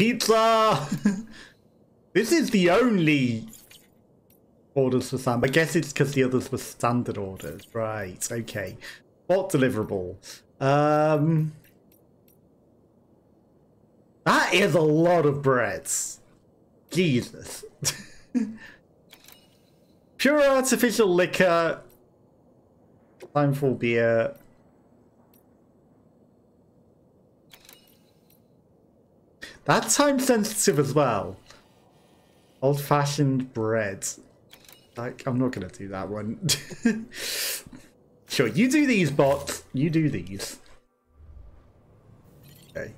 Pizza! This is the only orders for Sam. I guess it's because the others were standard orders. Right, okay. What deliverable? That is a lot of breads. Jesus. Pure artificial liquor. Time for beer. That's time sensitive as well. Old-fashioned bread. Like, I'm not going to do that one. Sure, you do these, bots. You do these. Okay.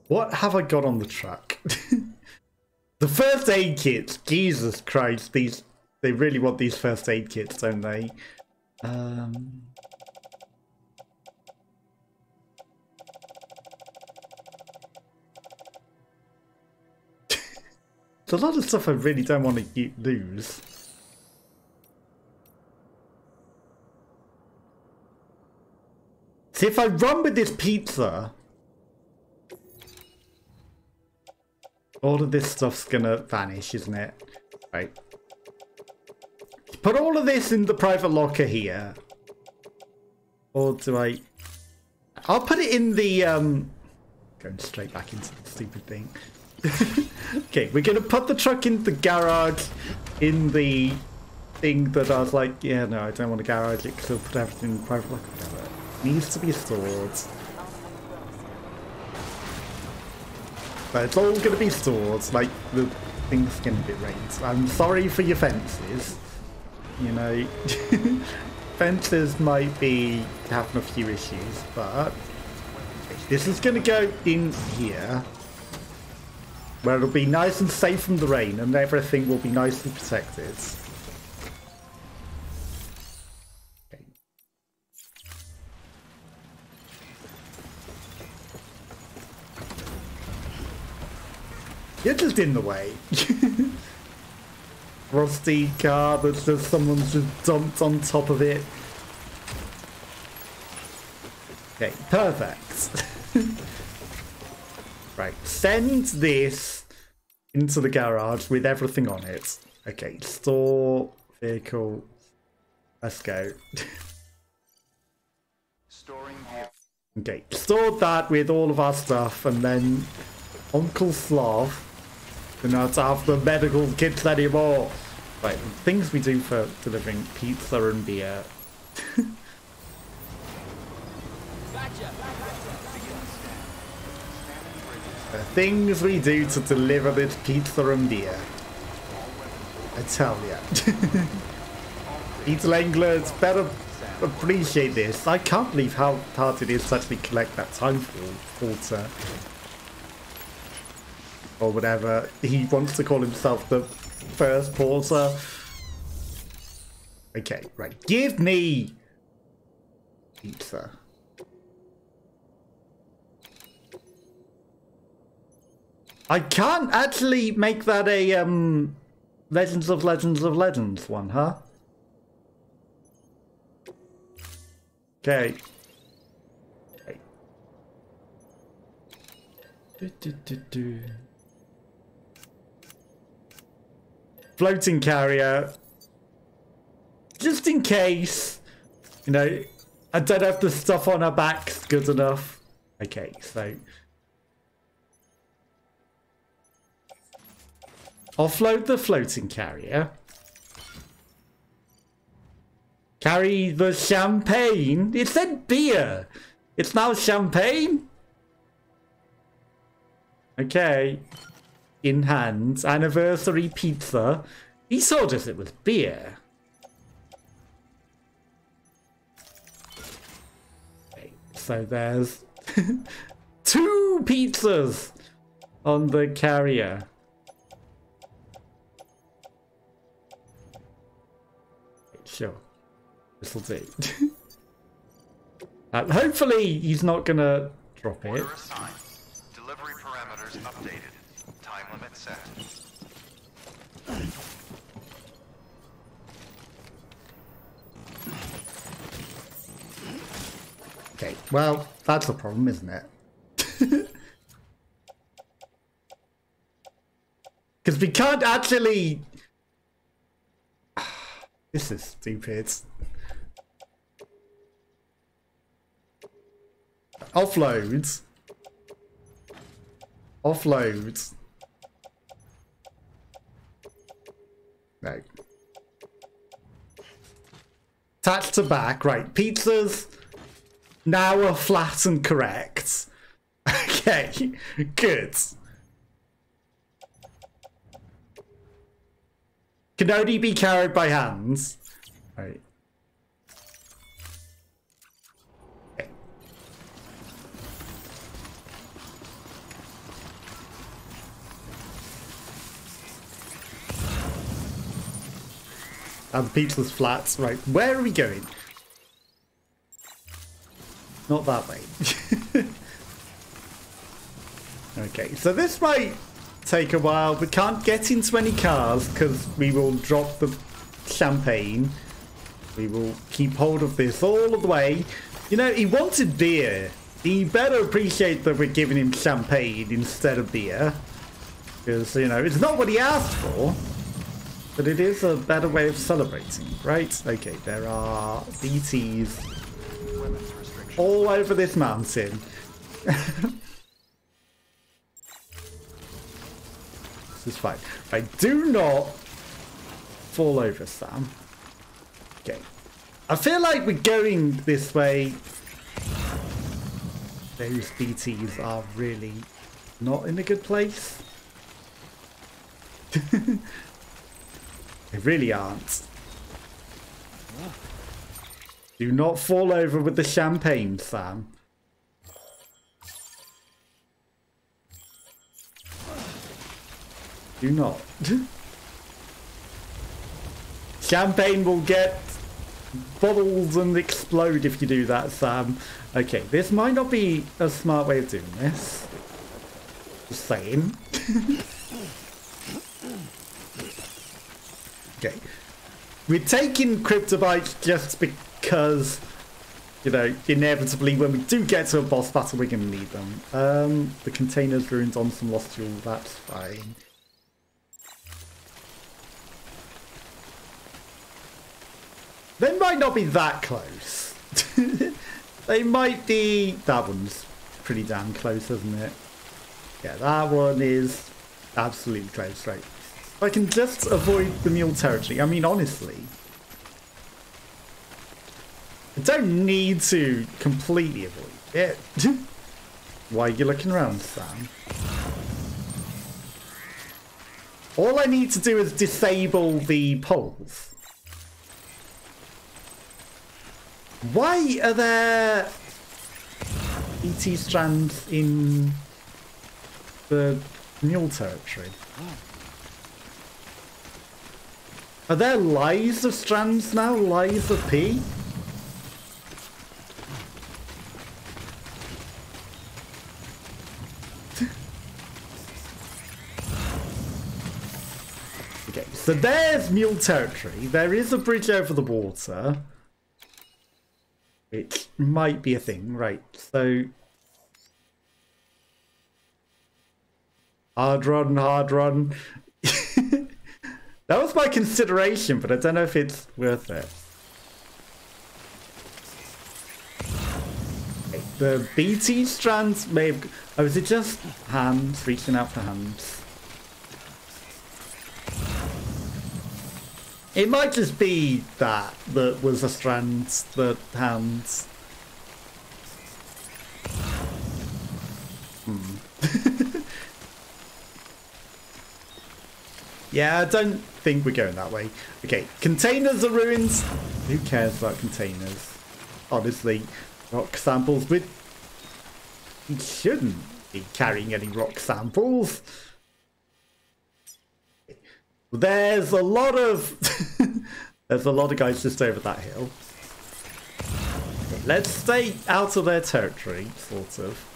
What have I got on the truck? The first aid kits. Jesus Christ. They really want these first aid kits, don't they? There's a lot of stuff I really don't want to lose. See, if I run with this pizza, all of this stuff's gonna vanish, isn't it? Right. Put all of this in the private locker here. Or do I... I'll put it in the... Going straight back into the stupid thing. Okay, we're gonna put the truck in the garage in the thing that I was like, yeah, no, I don't want to garage it because I'll put everything in the private locker. Whatever. It needs to be stored. But it's all gonna be stored, like the thing's getting a bit raised. I'm sorry for your fences. You know, fences might be having a few issues, but this is gonna go in here. Where it'll be nice and safe from the rain and everything will be nice and protected. Okay. You're just in the way. Rusty car that's just someone's just dumped on top of it. Okay, perfect. Right, send this into the garage with everything on it. Okay, store vehicle. Let's go. Storing vehicle. Okay, store that with all of our stuff, and then Uncle Slav do not have the medical kits anymore. Right, things we do for delivering pizza and beer. The things we do to deliver this pizza and beer. I tell ya. Pizza England better appreciate this. I can't believe how hard it is to actually collect that time filter. Or whatever he wants to call himself, the first porter. Okay, right. Give me pizza. I can't actually make that a Legends of Legends one, huh? Okay. Floating carrier. Just in case, you know, I don't have the stuff on our backs good enough. Okay, so offload the floating carrier. Carry the champagne. It said beer. It's now champagne. Okay. In hand. Anniversary pizza. He told us it was beer. Okay, so there's 2 pizzas on the carrier. Sure. This'll do. Hopefully he's not gonna drop it. Order assigned. Delivery parameters updated. Time limit set. Okay, well, that's a problem, isn't it? Because we can't actually... This is stupid. Offload. Offload. No. Attach to back. Right. Pizzas now are flat and correct. Okay. Good. Can only be carried by hands. Right. Okay. And the pizza's flat. Right. Where are we going? Not that way. Okay. So this might take a while. We can't get into any cars because we will drop the champagne. We will keep hold of this all of the way. You know, he wanted beer. He better appreciate that we're giving him champagne instead of beer. Because, you know, it's not what he asked for. But it is a better way of celebrating, right? Okay, there are BTs all over this mountain. This is fine. Right, do not fall over, Sam. Okay. I feel like we're going this way. Those BTs are really not in a good place. They really aren't. Do not fall over with the champagne, Sam. Do not. Champagne will get bottles and explode if you do that, Sam. Okay, this might not be a smart way of doing this. Just saying. Okay. We're taking cryptobytes just because, you know, inevitably when we do get to a boss battle, we're going to need them. The container's ruined on some lost fuel, that's fine. They might not be that close. They might be... That one's pretty damn close, isn't it? Yeah, that one is absolutely close, right? I can just avoid the mule territory. I mean, honestly, I don't need to completely avoid it. Why are you looking around, Sam? All I need to do is disable the poles. Why are there ET strands in the mule territory? Are there lies of strands now? Lies of P? Okay, so there's mule territory. There is a bridge over the water. It might be a thing, right? So... Hard run, hard run. That was my consideration, but I don't know if it's worth it. Okay, the BT strands may have... Oh, is it just hands? Reaching out for hands. It might just be that was a strand, the hands. Yeah, I don't think we're going that way. Okay, containers are ruined. Who cares about containers? Honestly, rock samples with... We shouldn't be carrying any rock samples. There's a lot of... There's a lot of guys just over that hill. Okay, let's stay out of their territory, sort of.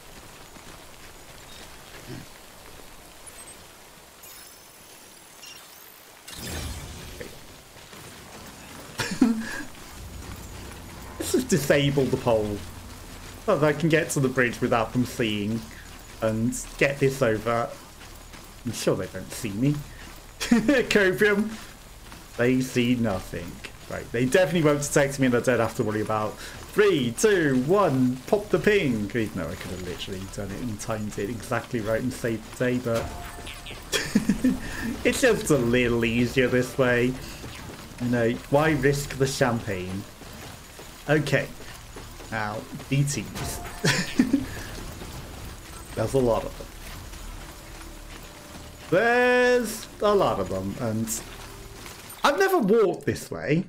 Let's just disable the pole. So that I can get to the bridge without them seeing and get this over. I'm sure they don't see me. Copium. They see nothing. Right, they definitely won't detect me and I don't have to worry about 3, 2, 1, pop the ping. Even though I could have literally done it and timed it exactly right and saved the day, but it's just a little easier this way. You know, why risk the champagne? Okay, now BTs. There's a lot of them. There's a lot of them, and I've never walked this way.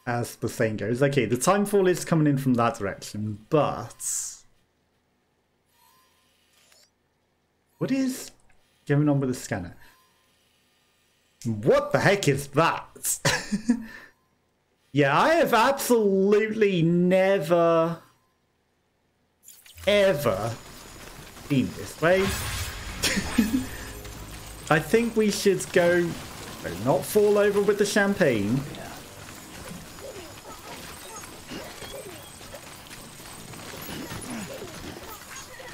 As the saying goes. Okay, the timefall is coming in from that direction, but what is going on with the scanner? What the heck is that? Yeah, I have absolutely never, ever been this way. I think we should go, not fall over with the champagne.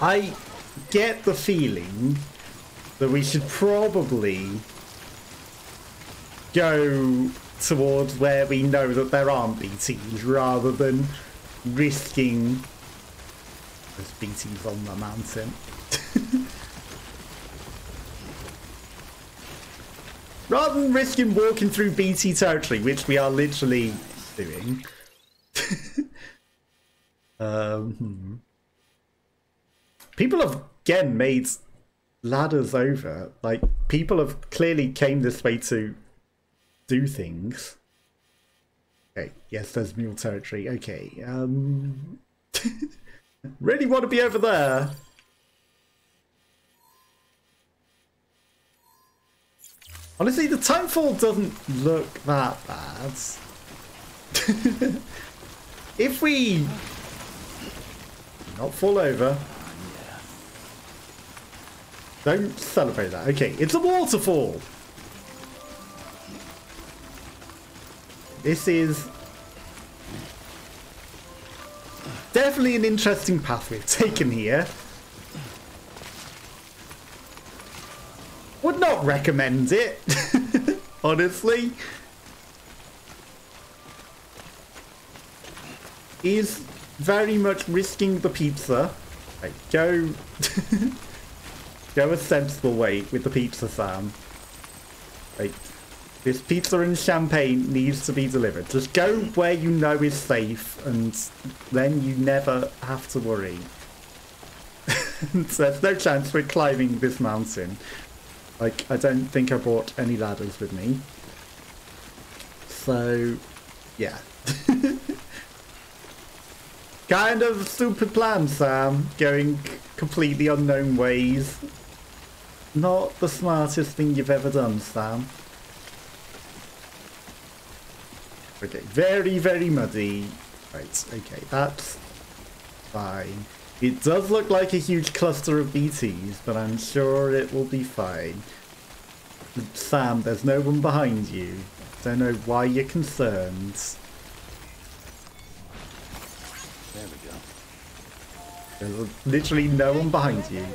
I get the feeling that we should probably go towards where we know that there aren't BTs rather than risking those BTs on the mountain. Rather than risking walking through BT territory, which we are literally doing. People have, again, made ladders over. Like, people have clearly came this way to do things. Okay, yes, there's mule territory. Okay, really want to be over there. Honestly, the timefall doesn't look that bad. If we do not fall over. Don't celebrate that. Okay, it's a waterfall. This is definitely an interesting path we've taken here. Would not recommend it, honestly. Is very much risking the pizza. Right, go... Go a sensible way with the pizza, Sam. Like, this pizza and champagne needs to be delivered. Just go where you know is safe, and then you never have to worry. So there's no chance we're climbing this mountain. Like, I don't think I brought any ladders with me. So, yeah. Kind of stupid plan, Sam. Going completely unknown ways. Not the smartest thing you've ever done, Sam. Okay, very, very muddy. Right, okay, that's fine. It does look like a huge cluster of BTs, but I'm sure it will be fine. Sam, there's no one behind you. Don't know why you're concerned. There we go. There's literally no one behind you.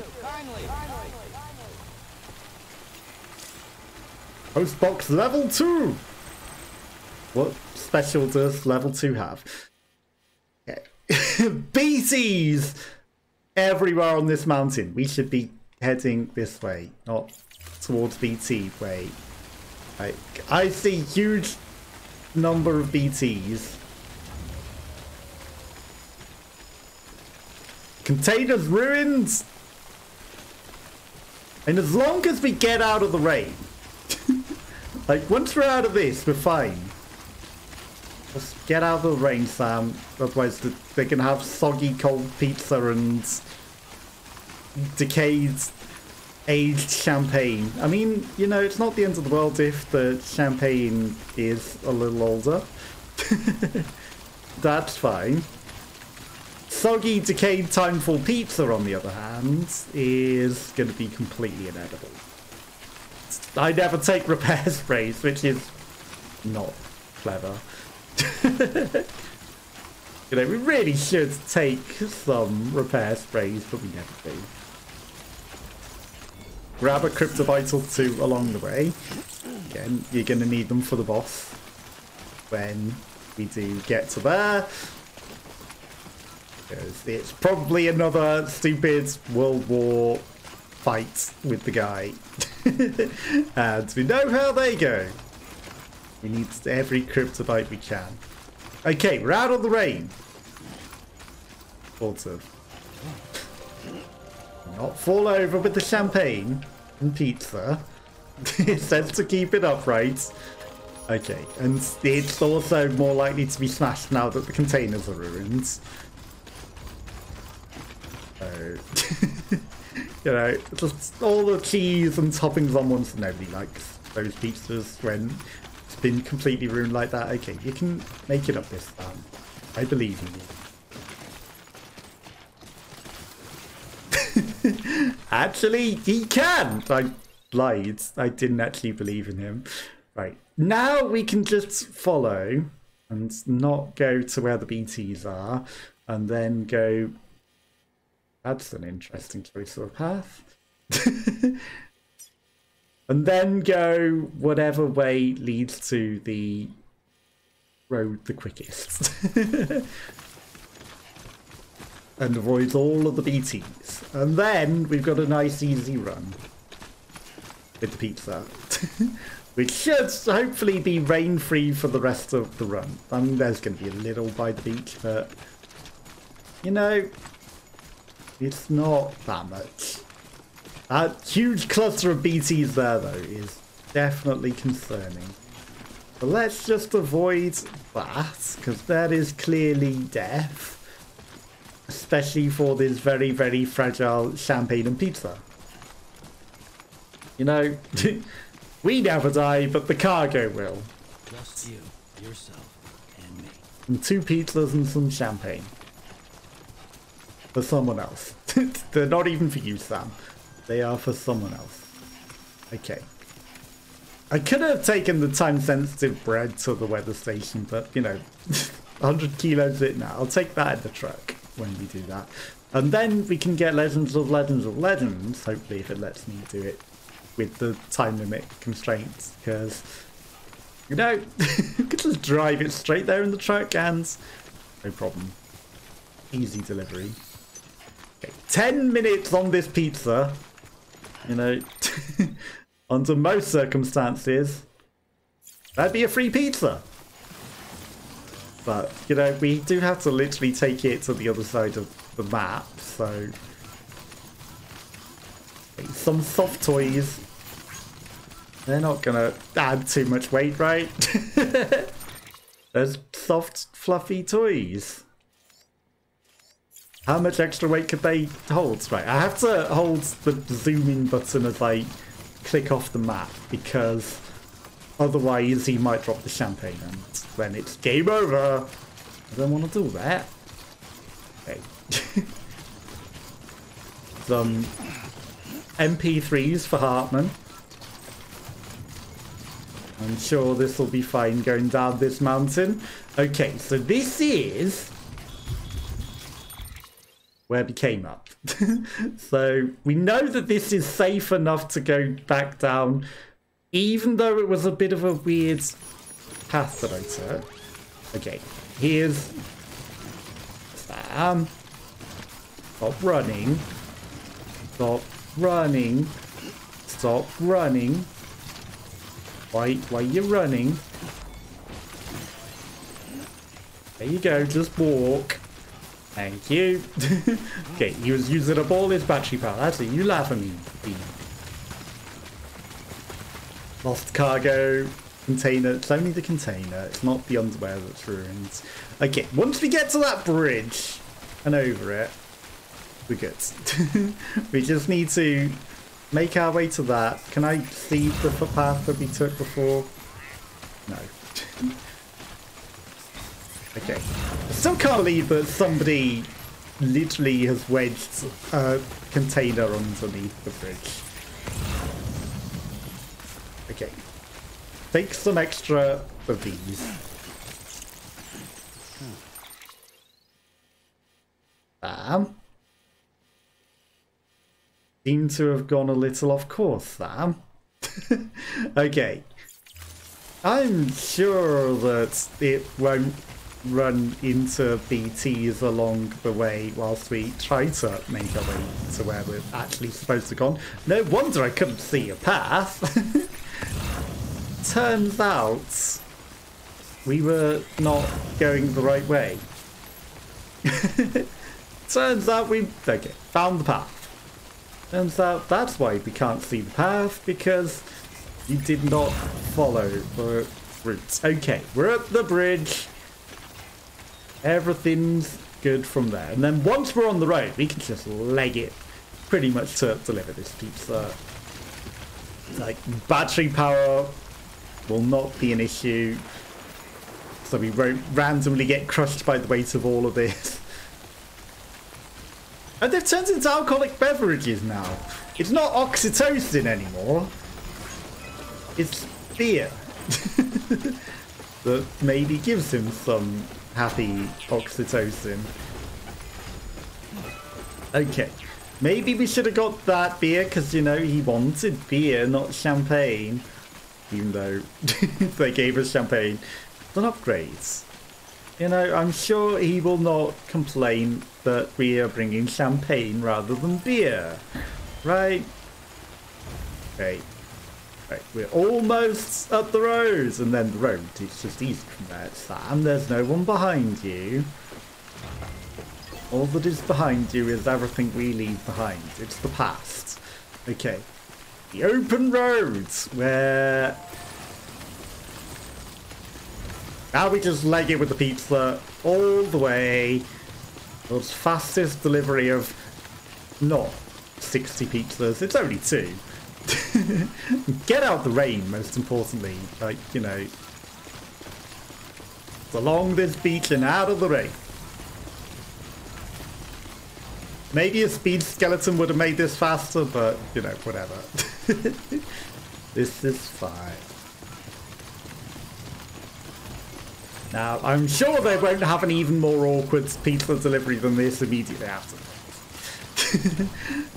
Postbox level 2! What special does level 2 have? Okay. BTs! Everywhere on this mountain. We should be heading this way, not towards BT way. Like, I see huge number of BTs. Containers ruined! And as long as we get out of the rain, like, once we're out of this, we're fine. Just get out of the rain, Sam. Otherwise, they can have soggy cold pizza and decayed, aged champagne. I mean, you know, it's not the end of the world if the champagne is a little older. That's fine. Soggy, decayed, timeful pizza, on the other hand, is going to be completely inedible. I never take repair sprays, which is not clever. You know, we really should take some repair sprays, but we never do. Grab a cryptobite or two along the way. Again, you're going to need them for the boss when we do get to there. Because it's probably another stupid World War fight with the guy. And we know how they go. We need every cryptobite we can. Okay, we're out of the rain. Sort of. Not fall over with the champagne and pizza. It says to keep it upright. Okay, and it's also more likely to be smashed now that the containers are ruined. So, you know, just all the cheese and toppings on one, so nobody likes those pizzas when it's been completely ruined like that. Okay, you can make it up this time. I believe in you. Actually, he can! I lied. I didn't actually believe in him. Right, now we can just follow and not go to where the BTs are, and then go... That's an interesting choice of a path. And then go whatever way leads to the road the quickest. And avoid all of the BTs. And then we've got a nice easy run with the pizza. Which should hopefully be rain-free for the rest of the run. I mean, there's going to be a little by the beach, but... You know... It's not that much. That huge cluster of BTs there, though, is definitely concerning. But let's just avoid that, because that is clearly death. Especially for this very, very fragile champagne and pizza. You know, we never die, but the cargo will. Just you, yourself, and me. And 2 pizzas and some champagne. For someone else. They're not even for you, Sam. They are for someone else. Okay. I could have taken the time-sensitive bread to the weather station, but, you know, 100 kilos it now. I'll take that in the truck when we do that. And then we can get Legends of Legends of Legends, hopefully if it lets me do it with the time limit constraints, because, you know, you could just drive it straight there in the truck and no problem. Easy delivery. 10 minutes on this pizza, you know, under most circumstances, that'd be a free pizza. But, you know, we do have to literally take it to the other side of the map, so... Some soft toys. They're not gonna add too much weight, right? There's soft, fluffy toys. How much extra weight could they hold? Right, I have to hold the zoom in button as I click off the map, because otherwise he might drop the champagne and then it's game over. I don't want to do that. Okay. Some MP3s for Hartman. I'm sure this will be fine going down this mountain. Okay, so this is where we came up. So we know that this is safe enough to go back down, even though it was a bit of a weird path that I took. Okay, here's Sam. Stop running. Stop running. Stop running. Why are you running? There you go, just walk. Thank you. Okay, he was using up all his battery power. That's it, you laugh at me. Lost cargo container. It's only the container. It's not the underwear that's ruined. Okay, once we get to that bridge and over it, we're good. We just need to make our way to that. Can I see the footpath that we took before? No. Okay. I still can't believe that somebody literally has wedged a container underneath the bridge. Okay. Take some extra of these. Sam? Seem to have gone a little off course, Sam. Okay. I'm sure that it won't run into BTs along the way whilst we try to make our way to where we're actually supposed to go. No wonder I couldn't see a path. Turns out we were not going the right way. Turns out we found the path. Turns out that's why we can't see the path, because you did not follow the route. Okay, we're at the bridge. Everything's good from there. And then once we're on the road, we can just leg it pretty much to deliver this pizza. Like, battery power will not be an issue. So we won't randomly get crushed by the weight of all of this. And they've turned into alcoholic beverages now. It's not oxytocin anymore. It's beer. That maybe gives him some happy oxytocin. Okay. Maybe we should have got that beer because, you know, he wanted beer, not champagne. Even though they gave us champagne. It's an upgrade. You know, I'm sure he will not complain that we are bringing champagne rather than beer. Right? Okay. Right, we're almost up the road. And then the road is just easy from there. Sam, there's no one behind you. All that is behind you is everything we leave behind. It's the past. Okay. The open roads where... Now we just leg it with the pizza all the way. The fastest delivery of not 60 pizzas. It's only 2. Get out the rain, most importantly. Like, you know. Along this beach and out of the rain. Maybe a speed skeleton would have made this faster, but, you know, whatever. This is fine. Now, I'm sure they won't have an even more awkward pizza delivery than this immediately after.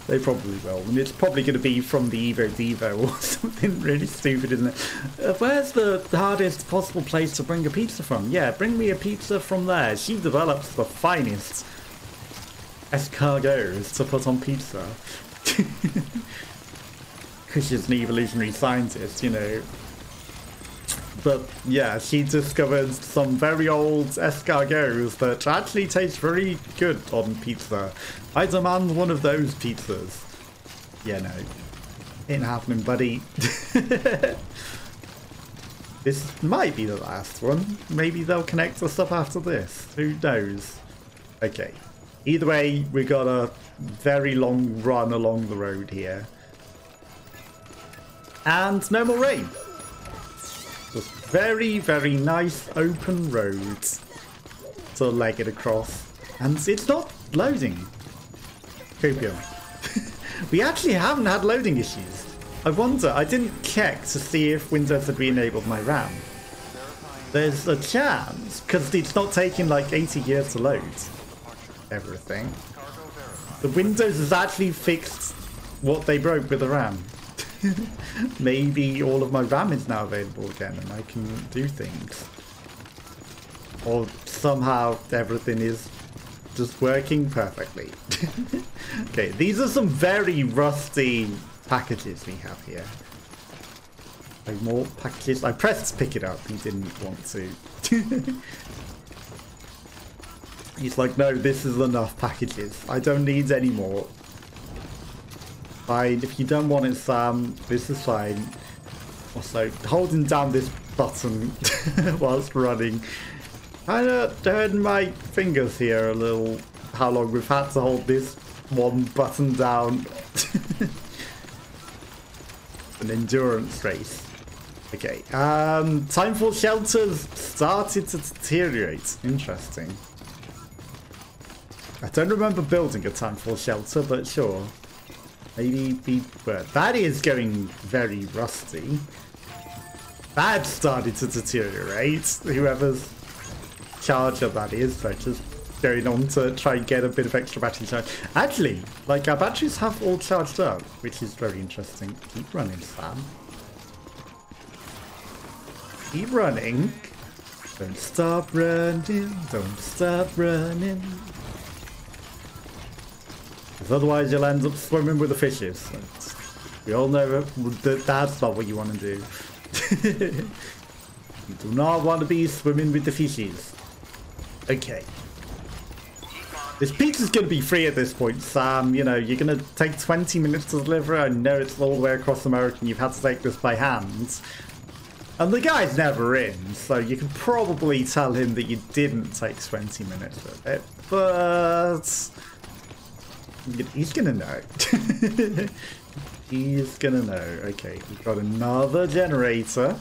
They probably will. And it's probably going to be from the Evo Devo or something really stupid, isn't it? Where's the hardest possible place to bring a pizza from? Yeah, bring me a pizza from there. She develops the finest escargots to put on pizza. Because she's an evolutionary scientist, you know. But yeah, she discovered some very old escargots that actually taste very good on pizza. I demand one of those pizzas. Yeah, no. Ain't happening, buddy. This might be the last one. Maybe they'll connect us up after this. Who knows? Okay. Either way, we got a very long run along the road here. And no more rain. Just very, very nice open roads to leg it across. And it's not loading. Copium. We actually haven't had loading issues. I wonder, I didn't check to see if Windows had re-enabled my RAM. There's a chance, because it's not taking like 80 years to load everything. The Windows has actually fixed what they broke with the RAM. Maybe all of my RAM is now available again and I can do things. Or somehow everything is just working perfectly. Okay, these are some very rusty packages we have here. Like more packages. I pressed pick it up, he didn't want to. He's like, no, this is enough packages. I don't need any more. Fine, if you don't want it, Sam, this is fine. Also, holding down this button whilst running. Kind of hurting my fingers here a little. How long we've had to hold this one button down. An endurance race. Okay, time for shelters started to deteriorate. Interesting. I don't remember building a time for shelter, but sure. Maybe be... Well, that is going very rusty. That started to deteriorate. Whoever's charger that is, so just going on to try and get a bit of extra battery charge. Actually, like, our batteries have all charged up, which is very interesting. Keep running, Sam. Keep running. Don't stop running. Don't stop running. Because otherwise you'll end up swimming with the fishes. We all know that that's not what you want to do. You do not want to be swimming with the fishes. Okay. This pizza's going to be free at this point, Sam. You know, you're going to take 20 minutes to deliver. I know it's all the way across America and you've had to take this by hand. And the guy's never in, so you can probably tell him that you didn't take 20 minutes of it. But he's going to know. He's going to know. Okay, we've got another generator.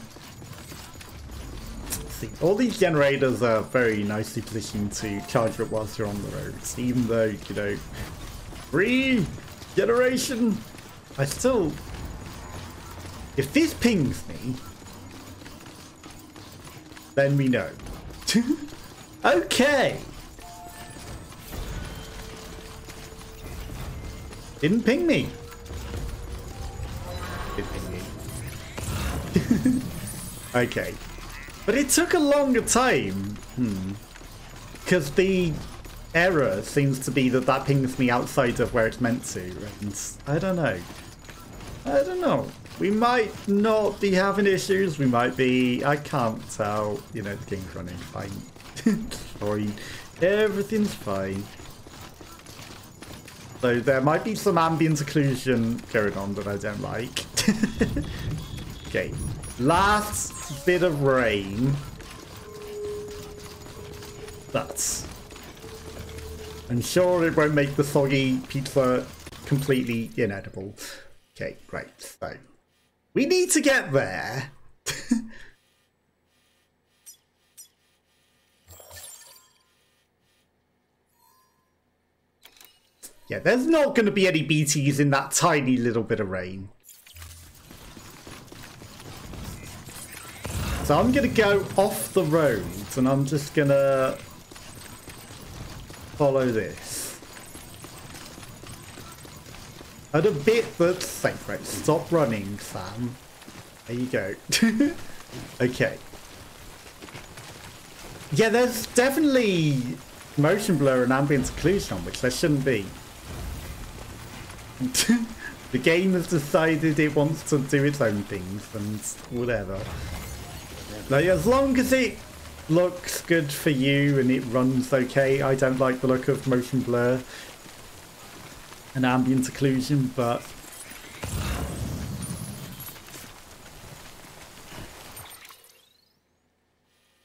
See, all these generators are very nicely positioned to charge up whilst you're on the roads, even though, you know, free generation. I still, if this pings me, then we know. Okay. Didn't ping me. Didn't ping me. Okay. But it took a longer time. Because the error seems to be that pings me outside of where it's meant to. And I don't know. I don't know. We might not be having issues. We might be. I can't tell. You know, the game's running fine. Fine. Everything's fine. So there might be some ambient occlusion going on that I don't like. Okay. Last bit of rain. But I'm sure it won't make the soggy pizza completely inedible. Okay, great. So we need to get there. Yeah, there's not going to be any BTs in that tiny little bit of rain. So I'm going to go off the roads and I'm just going to follow this. At a bit that's safe. Right, stop running, Sam. There you go. Okay. Yeah, there's definitely motion blur and ambient occlusion, which there shouldn't be. The game has decided it wants to do its own things and whatever. Like, as long as it looks good for you and it runs okay, I don't like the look of motion blur and ambient occlusion, but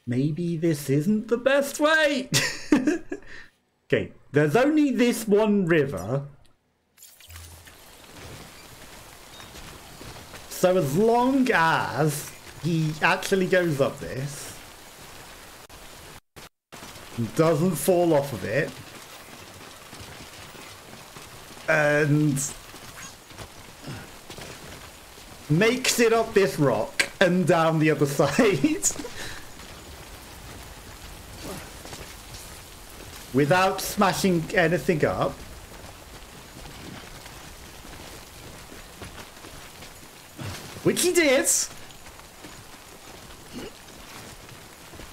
maybe this isn't the best way. Okay, there's only this one river. So as long as he actually goes up this and doesn't fall off of it and makes it up this rock and down the other side without smashing anything up, which he did,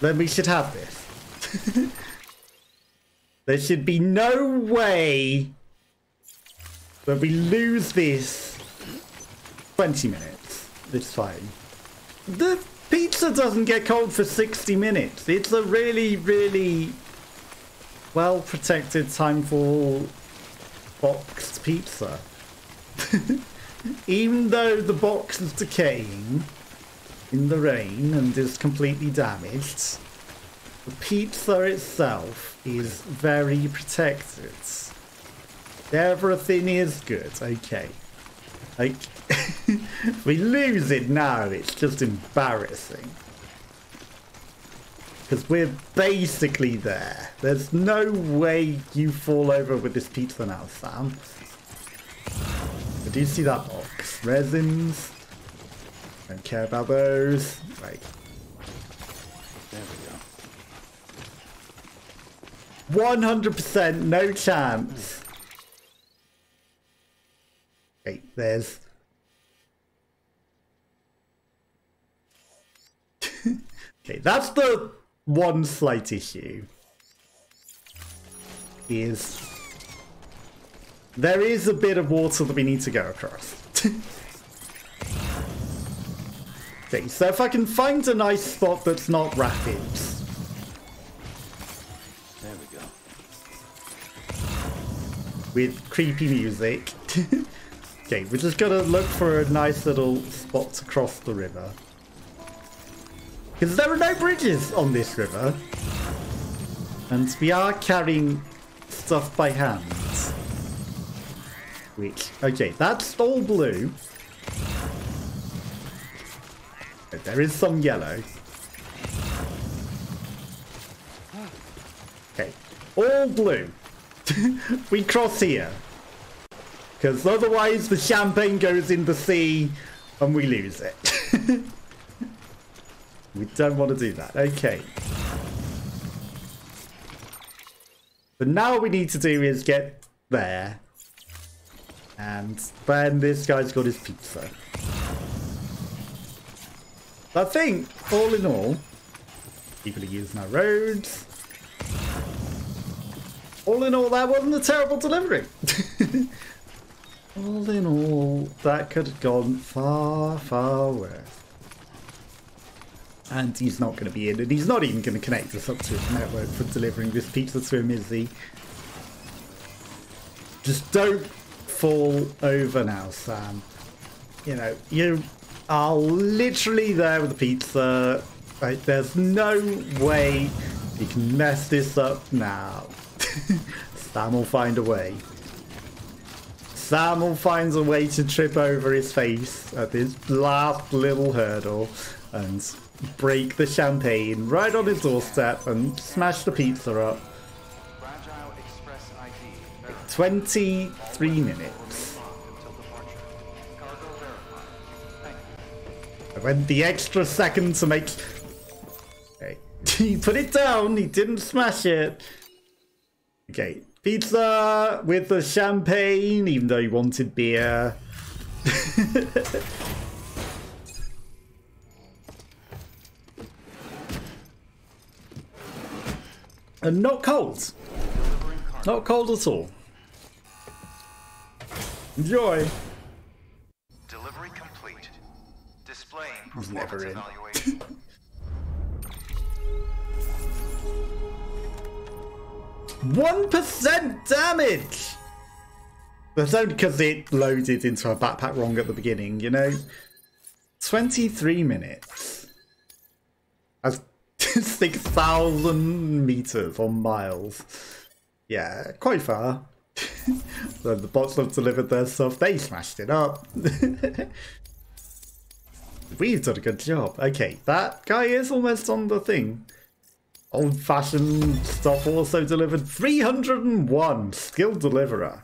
then we should have this. There should be no way that we lose this 20 minutes. It's fine. The pizza doesn't get cold for 60 minutes. It's a really, really well protected time for boxed pizza. Even though the box is decaying in the rain and is completely damaged, the pizza itself is very protected. Everything is good. Okay. Like, if we lose it now, it's just embarrassing. Because we're basically there. There's no way you fall over with this pizza now, Sam. But do you see that box? Resins. Don't care about those. Right. There we go. 100% no chance. Okay, there's... Okay, that's the one slight issue. Is... There is a bit of water that we need to go across. Okay, so if I can find a nice spot that's not rapids. There we go. With creepy music. Okay, we're just gonna look for a nice little spot to cross the river. Because there are no bridges on this river. And we are carrying stuff by hand. Which, okay, that's all blue. But there is some yellow. Okay, all blue. We cross here. Because otherwise the champagne goes in the sea and we lose it. We don't want to do that. Okay. But now what we need to do is get there. And then this guy's got his pizza. I think, all in all, people are using our roads. All in all, that wasn't a terrible delivery. All in all, that could have gone far, far worse. And he's not going to be in, and he's not even going to connect us up to his network for delivering this pizza to him, is he? Just don't fall over now, Sam. You know, you are literally there with the pizza. Right? There's no way you can mess this up now. Sam will find a way. Sam will find a way to trip over his face at this last little hurdle and break the champagne right on his doorstep and smash the pizza up. 23 minutes. I went the extra second to make... Okay. He put it down, he didn't smash it. Okay, pizza with the champagne, even though he wanted beer. And not cold. Not cold at all. Enjoy. Delivery complete. Displaying He's performance never in. evaluation. 1% damage! That's only because it loaded into a backpack wrong at the beginning, you know? 23 minutes. That's 6,000 meters or miles. Yeah, quite far. So the bots have delivered their stuff, they smashed it up. We've done a good job. Okay, that guy is almost on the thing. Old-fashioned stuff also delivered. 301 skilled deliverer.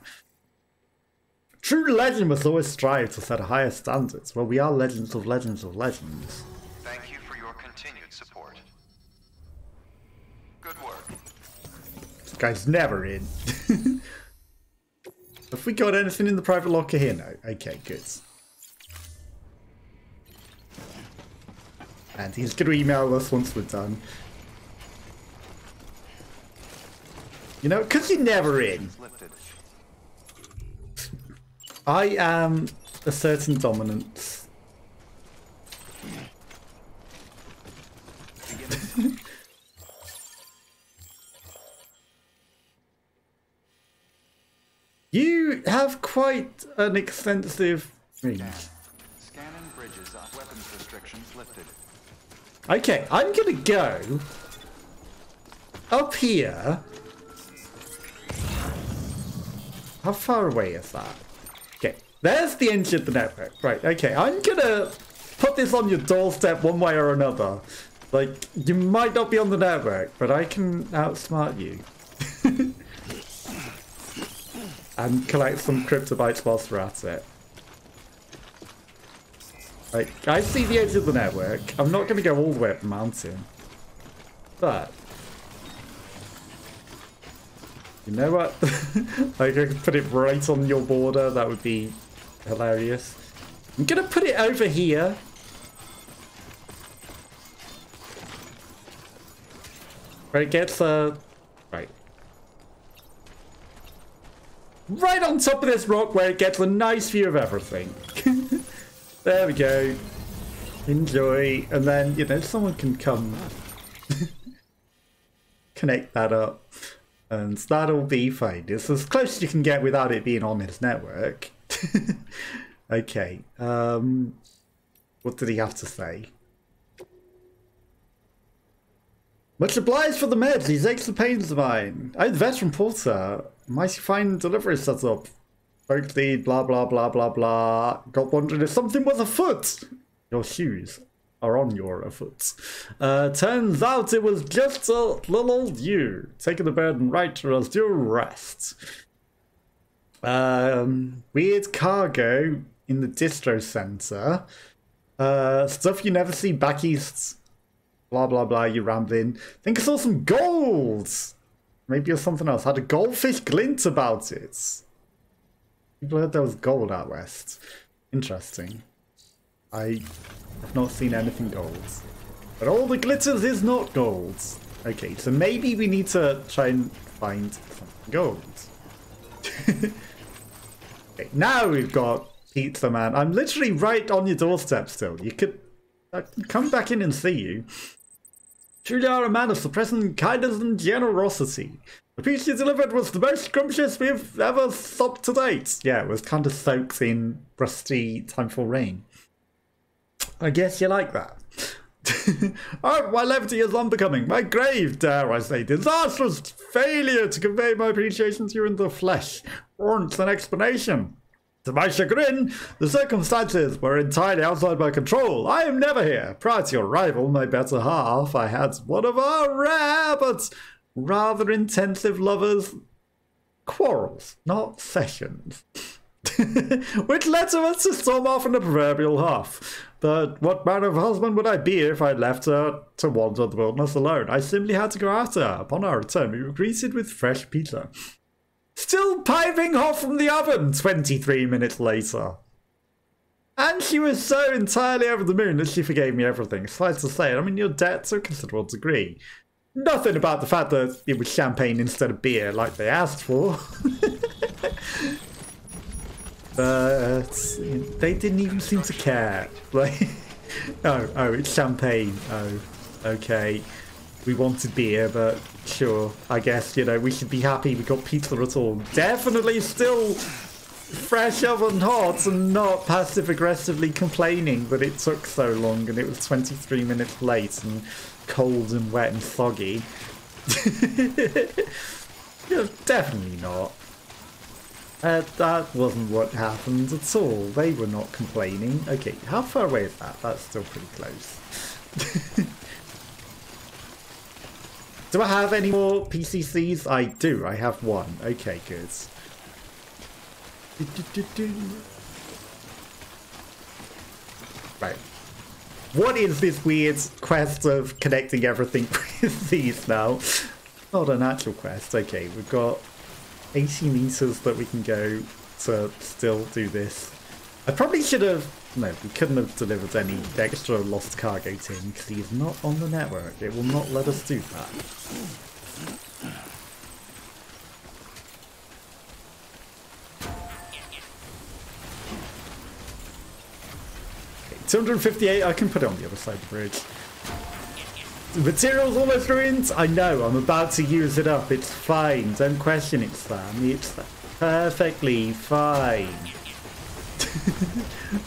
True legend must always strive to set a higher standards. Well, we are legends of legends of legends. Thank you for your continued support. Good work. This guy's never in. Have we got anything in the private locker here? No. Okay, good. And he's going to email us once we're done. You know, because you're never in. I am a certain dominance. You have quite an extensive range. Scanning bridges on weapons restrictions lifted. Okay, I'm gonna go up here. How far away is that? Okay, there's the edge of the network. Right, okay, I'm gonna put this on your doorstep one way or another. Like, you might not be on the network, but I can outsmart you. And collect some cryptobytes whilst we're at it. Like, I see the edge of the network. I'm not going to go all the way up the mountain. But You know what? Like, I could put it right on your border. That would be hilarious. I'm gonna put it over here. Where it gets right. Right on top of this rock where it gets a nice view of everything. There we go. Enjoy. And then, you know, someone can come connect that up. And that'll be fine. It's as close as you can get without it being on his network. Okay. What did he have to say? Much obliged for the meds. These extra pains of mine. I'm the veteran porter. Mighty fine delivery setup. Spoke lead, blah, blah, blah, blah, blah. Got wondering if something was afoot. Your shoes are on your foot. Turns out it was just a little old you. Taking the burden right to us due rest. Weird cargo in the distro center. Stuff you never see back east. Blah, blah, blah, you rambling. Think I saw some gold. Maybe it was something else. Had a goldfish glint about it. People heard there was gold out west. Interesting. I have not seen anything gold. But all the glitters is not gold. Okay, so maybe we need to try and find some gold. Okay, now we've got Pizza Man. I'm literally right on your doorstep still. You could I can come back in and see you. Truly are a man of surprising kindness and generosity. The piece you delivered was the most scrumptious we've ever stopped to date. Yeah, it was kind of soaked in rusty time for rain. I guess you like that. Oh, my levity is unbecoming. My grave, dare I say, disastrous failure to convey my appreciation to you in the flesh warrants an explanation. To my chagrin, the circumstances were entirely outside my control. I am never here. Prior to your arrival, my better half, I had one of our rare but rather intensive lovers' quarrels, not sessions. Which led to us to storm off in the proverbial huff. But what manner of husband would I be if I left her to wander the wilderness alone? I simply had to go after her. Upon our return, we were greeted with fresh pizza. Still piping hot from the oven 23 minutes later. And she was so entirely over the moon that she forgave me everything. Slight to say, I mean, your debt to a considerable degree. Nothing about the fact that it was champagne instead of beer like they asked for. But they didn't even seem to care. Like, oh, it's champagne. Oh, okay. We wanted beer, but sure. I guess, you know, we should be happy we got pizza at all. Definitely still fresh oven hot and not passive-aggressively complaining that it took so long and it was 23 minutes late and cold and wet and soggy. Yeah, definitely not. That wasn't what happened at all. They were not complaining. Okay, how far away is that? That's still pretty close. Do I have any more PCCs? I do. I have one. Okay, good. Right. What is this weird quest of connecting everything with these now? Not an actual quest. Okay, we've got 80 meters that we can go to still do this. I probably should have... No, we couldn't have delivered any extra lost cargo to him because he's not on the network. It will not let us do that. Okay, 258, I can put it on the other side of the bridge. The material's almost ruined. I know, I'm about to use it up. It's fine. Don't question it, Sam. It's perfectly fine.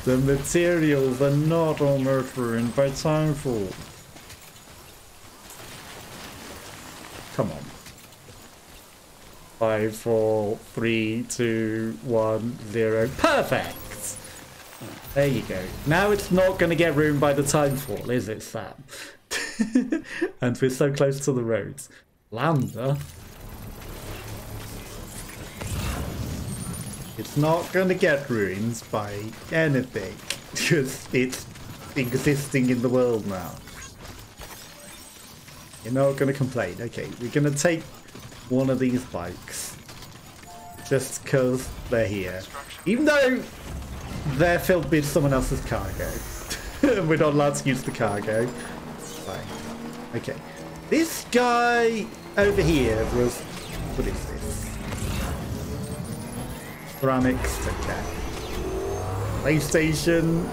The materials are not almost ruined by timefall. Come on. 5, 4, 3, 2, 1, 0. Perfect! There you go. Now it's not going to get ruined by the timefall, is it, Sam? And we're so close to the roads. Lambda. It's not going to get ruined by anything. Because it's existing in the world now. You're not going to complain. Okay, we're going to take one of these bikes. Just because they're here. Even though they're filled with someone else's cargo. We're not allowed to use the cargo. Fine. Okay. This guy over here was... What is this? Ceramics. Okay. PlayStation.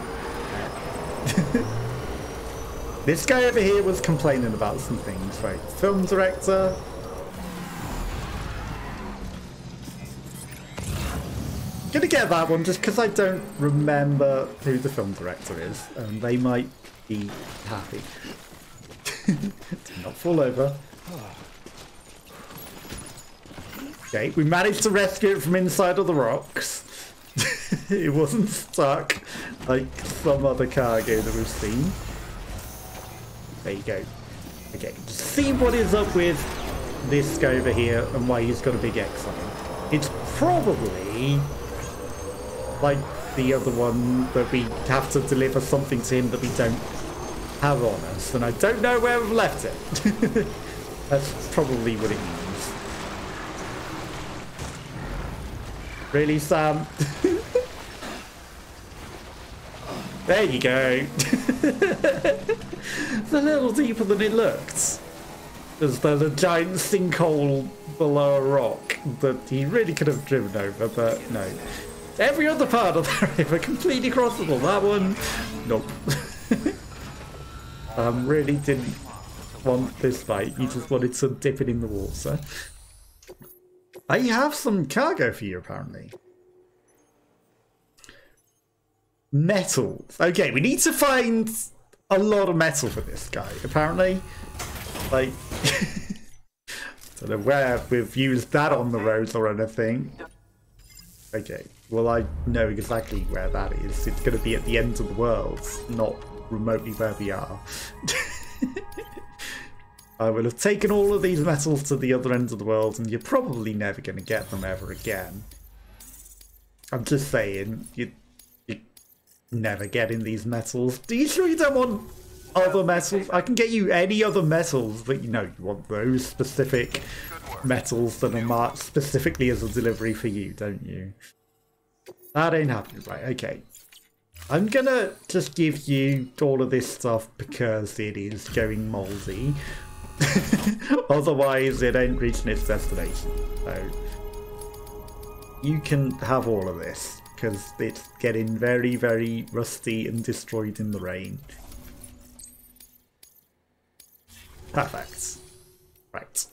This guy over here was complaining about some things, right? Film director. Gonna get that one just because I don't remember who the film director is, and they might be happy. Do not fall over. Okay, we managed to rescue it from inside of the rocks. It wasn't stuck like some other cargo that we've seen. There you go. Okay, just see what is up with this guy over here and why he's got a big X on him. It's probably like the other one that we have to deliver something to him that we don't have on us, and I don't know where we've left it. That's probably what it means. Really, Sam? There you go. It's a little deeper than it looked. There's a giant sinkhole below a rock that he really could have driven over, but no. Every other part of the river completely crossable. That one, nope. Really didn't want this fight. You just wanted to dip it in the water. I have some cargo for you, apparently. Metals. Okay, we need to find a lot of metal for this guy, apparently. Like, don't know where we've used that on the roads or anything. Okay, well, I know exactly where that is. It's going to be at the end of the world, not remotely where we are. I will have taken all of these metals to the other end of the world, and you're probably never going to get them ever again. I'm just saying, you're never getting these metals. Are you sure you don't want other metals? I can get you any other metals, but you know you want those specific metals that are marked specifically as a delivery for you, don't you? That ain't happening. Right, okay. I'm gonna just give you all of this stuff because it is going mouldy. Otherwise it ain't reaching its destination. So you can have all of this because it's getting very, very rusty and destroyed in the rain. Perfect. Right.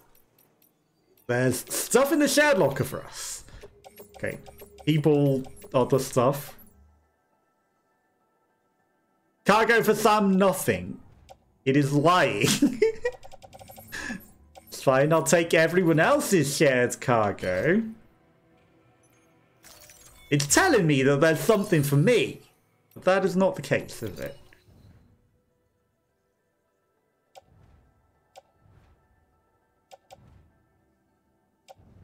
There's stuff in the shared locker for us. Okay. People, other stuff. Cargo for Sam, nothing. It is lying. It's fine, I'll take everyone else's shared cargo. It's telling me that there's something for me. But that is not the case, is it?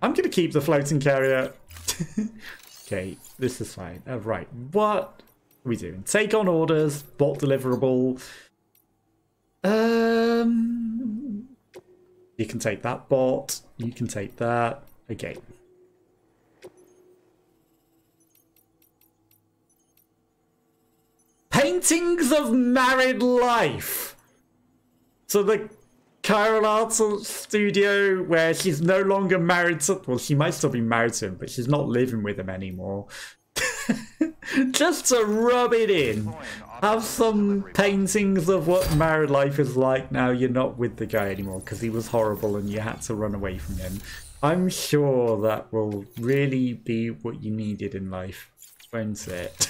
I'm going to keep the floating carrier. Okay, this is fine. Right, what are we doing? Take on orders, bot deliverable. You can take that bot. You can take that. Okay. Paintings of married life. So the Chiral Art Studio where she's no longer married to... Well, she might still be married to him, but she's not living with him anymore. Just to rub it in. Have some paintings of what married life is like now you're not with the guy anymore because he was horrible and you had to run away from him. I'm sure that will really be what you needed in life, won't it?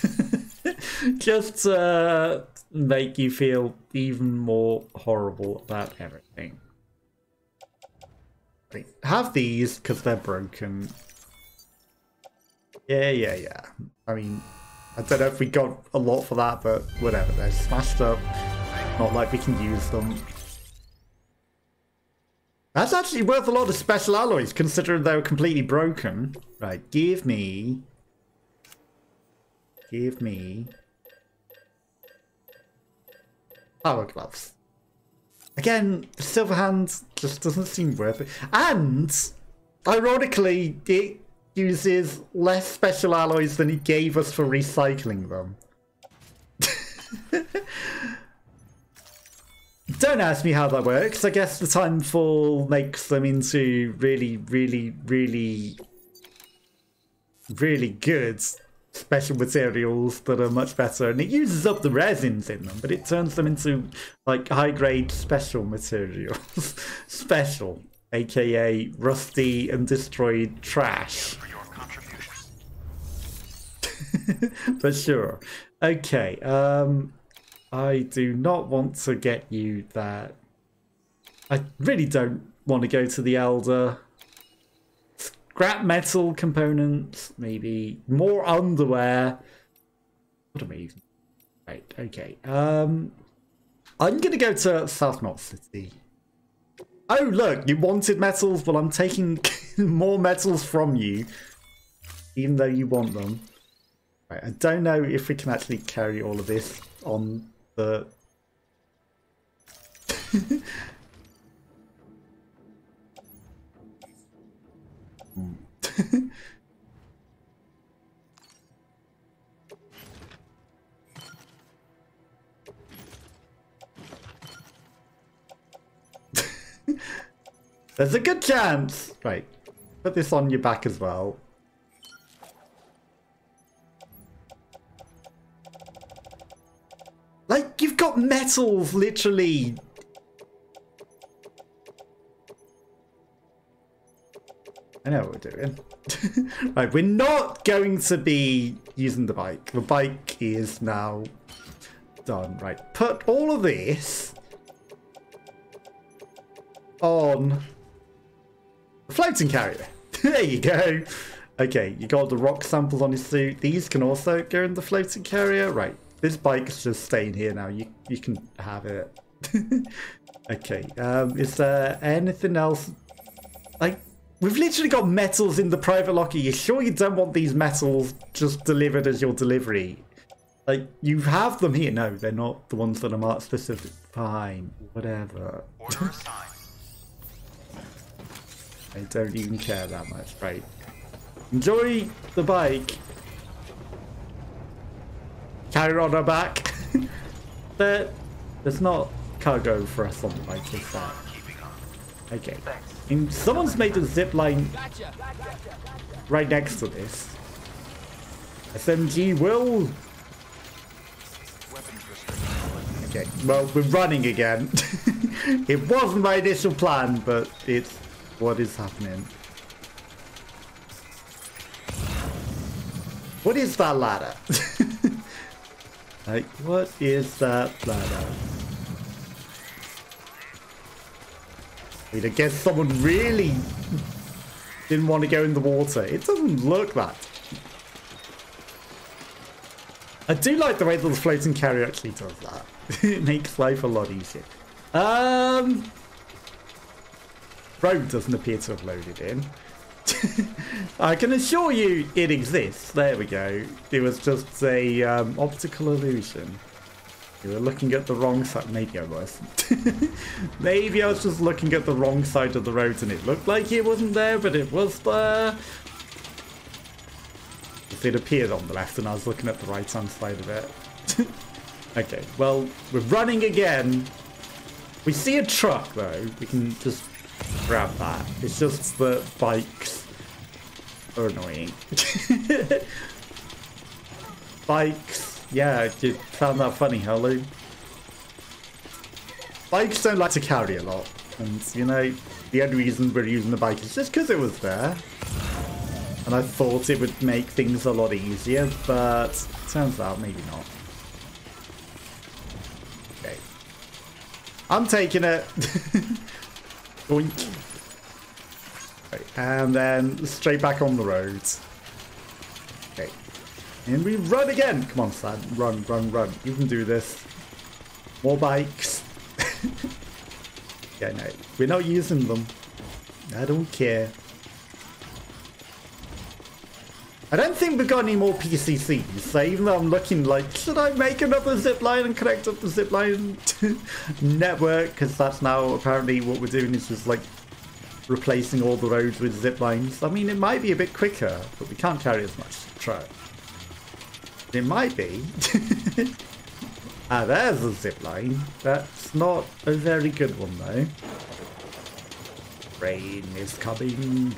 Just to make you feel even more horrible about everything. Have these because they're broken. Yeah. I mean, I don't know if we got a lot for that, but whatever. They're smashed up. Not like we can use them. That's actually worth a lot of special alloys, considering they were completely broken. Right, give me power gloves. Again, the silver hand just doesn't seem worth it. And Ironically, it uses less special alloys than it gave us for recycling them. Don't ask me how that works. I guess the timefall makes them into really, really, really, really good special materials that are much better, and it uses up the resins in them, but it turns them into like high-grade special materials. Special, aka rusty and destroyed trash. For your contributions. For sure. Okay, I do not want to get you that. I really don't want to go to the Elder. Scrap metal components, maybe more underwear. What am I using? Right, okay. I'm gonna go to South Knot City. Oh look, you wanted metals? Well, I'm taking more metals from you, even though you want them. Right, I don't know if we can actually carry all of this on the... There's a good chance. Right, put this on your back as well. Like, you've got metals, literally. I know what we're doing. Right, we're not going to be using the bike. The bike is now done. Right, put all of this on the floating carrier. There you go. Okay, you got the rock samples on your suit. These can also go in the floating carrier. Right, this bike's just staying here now. You can have it. Okay, is there anything else? Like, we've literally got metals in the private locker. You sure you don't want these metals just delivered as your delivery? Like, you have them here. No, they're not the ones that are marked specific. Fine, whatever. Order assigned. I don't even care that much. Right. Enjoy the bike. Carry on our back. There's not cargo for us on the bike, is that? Okay. And someone's made a zip line right next to this. SMG will. Okay, well, we're running again. It wasn't my initial plan, but it's what is happening. What is that ladder? Like, what is that ladder? I mean, I guess someone really didn't want to go in the water. It doesn't look that. I do like the way that the floating carrier actually does that. It makes life a lot easier. Road doesn't appear to have loaded in. I can assure you it exists. There we go. It was just a optical illusion. You were looking at the wrong side. Maybe I wasn't. Maybe I was just looking at the wrong side of the road and it looked like it wasn't there, but it was there. It appeared on the left and I was looking at the right hand side of it. Okay, well, we're running again. We see a truck though. We can just grab that. It's just the bikes are annoying. Bikes. Yeah, you found that funny, huh, Lou? Bikes don't like to carry a lot. And, you know, the only reason we're using the bike is just because it was there. And I thought it would make things a lot easier, but turns out maybe not. Okay. I'm taking it. Boink. Right, and then straight back on the road. Okay. And we run again. Come on, Sam. Run, run, run. You can do this. More bikes. Yeah, no. We're not using them. I don't care. I don't think we've got any more PCCs, so even though I'm looking like, should I make another zipline and connect up the zipline network? Because that's now apparently what we're doing is just like replacing all the roads with zip lines. I mean, it might be a bit quicker, but we can't carry as much truck. It might be. Ah, there's a zip line. That's not a very good one, though. Rain is coming.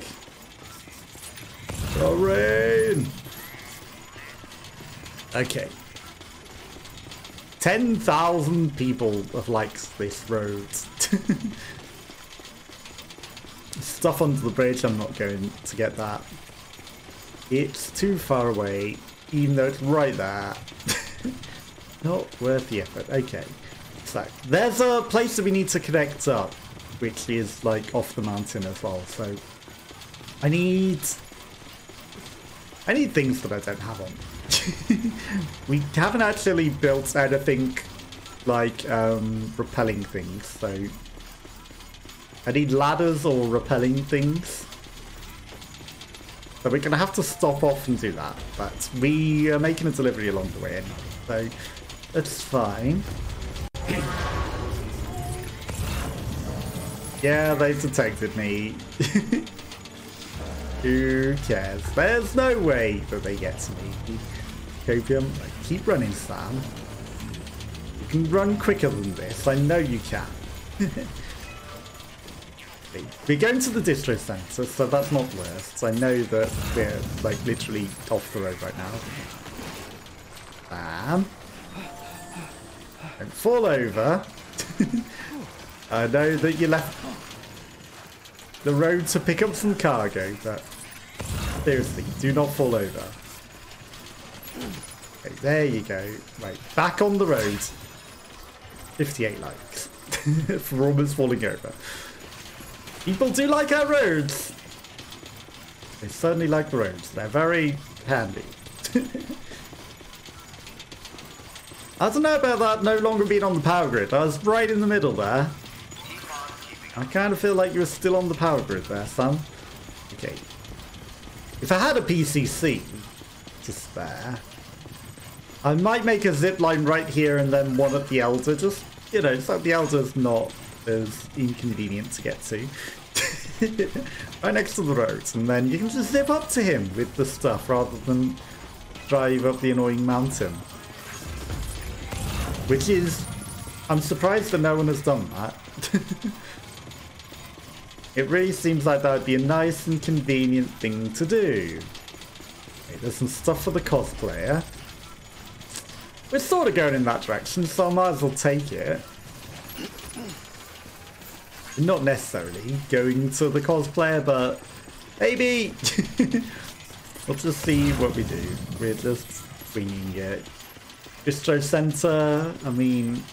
The rain! Okay. 10,000 people have liked this road. Stuff under the bridge, I'm not going to get that. It's too far away, even though it's right there. Not worth the effort. Okay. So, there's a place that we need to connect up, which is like off the mountain as well. So, I need things that I don't have on. We haven't actually built anything like repelling things, so I need ladders or repelling things. So we're going to have to stop off and do that, but we are making a delivery along the way anyway, so that's fine. Yeah, they detected me. Who cares? There's no way that they get to me. Copium, keep running, Sam. You can run quicker than this. I know you can. We're going to the distro centre, so that's not worse. I know that we're like literally off the road right now. Sam, don't fall over. I know that you left the road to pick up some cargo, but seriously, do not fall over. Okay, there you go. Right, back on the road. 58 likes. For almost falling over. People do like our roads. They certainly like the roads. They're very handy. I don't know about that no longer being on the power grid. I was right in the middle there. I kind of feel like you were still on the power grid there, Sam. Okay. If I had a PCC to spare, I might make a zip line right here and then one at the Elder. Just, you know, so the Elder's not as inconvenient to get to. Right next to the roads. And then you can just zip up to him with the stuff rather than drive up the annoying mountain. Which is... I'm surprised that no one has done that. It really seems like that would be a nice and convenient thing to do. Okay, there's some stuff for the cosplayer. We're sort of going in that direction, so I might as well take it. Not necessarily going to the cosplayer, but maybe. We'll just see what we do. We're just winging it. Bistro Centre, I mean,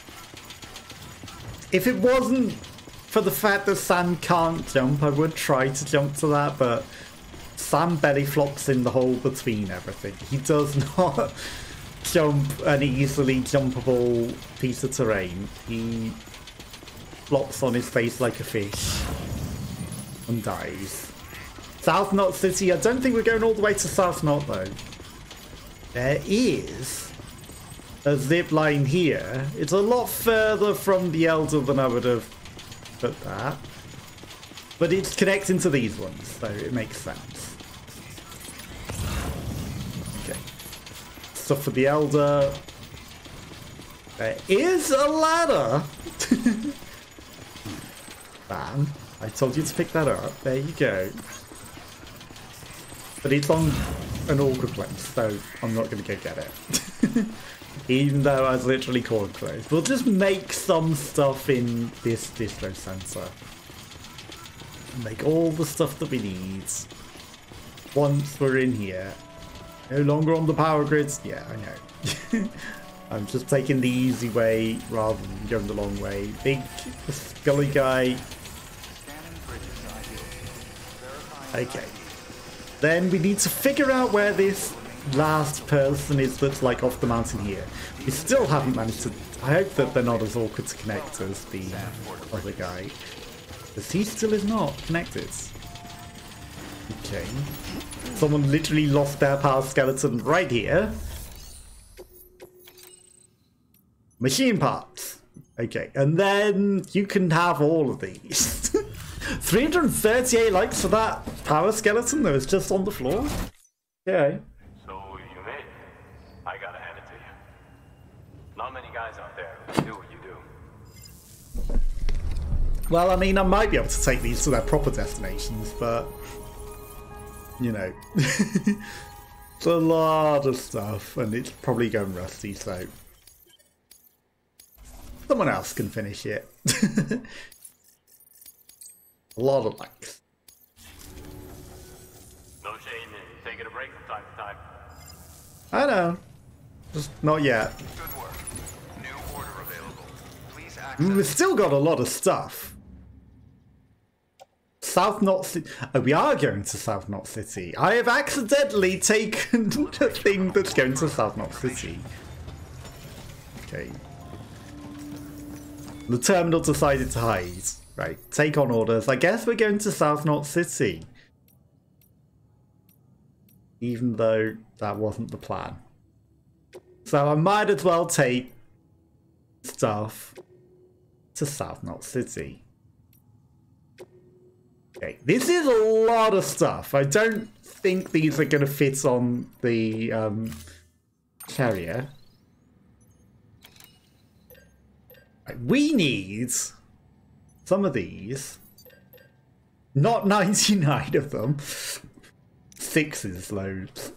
if it wasn't for the fact that Sam can't jump, I would try to jump to that, but Sam belly flops in the hole between everything. He does not jump an easily jumpable piece of terrain. He flops on his face like a fish and dies. South Knot City, I don't think we're going all the way to South Knot though. There is a zip line here. It's a lot further from the Elder than I would have put that. But it's connecting to these ones, so it makes sense. Okay. Stuff for the Elder. There is a ladder! Bam. I told you to pick that up. There you go. But it's on an awkward place, so I'm not going to go get it. Even though I was literally corn closed. We'll just make some stuff in this distro centre. Make all the stuff that we need. Once we're in here. No longer on the power grids. Yeah, I know. I'm just taking the easy way rather than going the long way. Big scully guy. Okay. Then we need to figure out where this last person is that's like off the mountain here. We still haven't managed to... I hope that they're not as awkward to connect as the other guy. Because he still is not connected. Okay. Someone literally lost their power skeleton right here. Machine parts. Okay, and then you can have all of these. 338 likes for that power skeleton that was just on the floor. Okay. So you made it. I gotta hand it to you. Not many guys out there who do what you do. Well, I mean, I might be able to take these to their proper destinations, but you know, it's a lot of stuff, and it's probably going rusty, so someone else can finish it. A lot of likes. No shame in taking a break from time to time. I know, just not yet. Good work. New order available. Please access. We've still got a lot of stuff. South Knot City. Oh, we are going to South Knot City. I have accidentally taken the thing that's going to South Knot City. Okay. The terminal decided to hide. Right, take on orders. I guess we're going to South Knot City. Even though that wasn't the plan. So I might as well take stuff to South Knot City. Okay, this is a lot of stuff. I don't think these are going to fit on the carrier. Right, we need some of these. Not 99 of them. 6 is loads.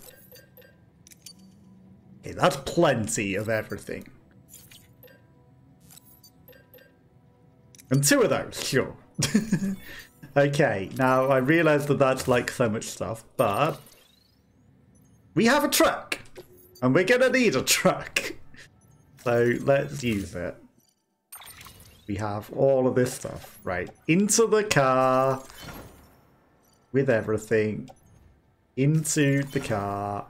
Okay, that's plenty of everything. And 2 of those, sure. Okay, now I realise that that's like so much stuff, but we have a truck, and we're gonna need a truck. So let's use it. We have all of this stuff, right? Into the car with everything. Into the car.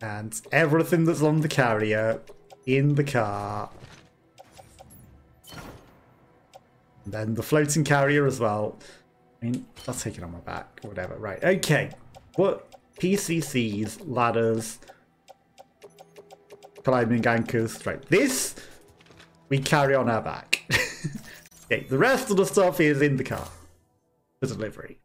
And everything that's on the carrier in the car. And then the floating carrier as well. I mean, I'll take it on my back, whatever. Right, okay. What? PCCs, ladders, climbing anchors. Right, this we carry on our back. Okay, the rest of the stuff is in the car for delivery.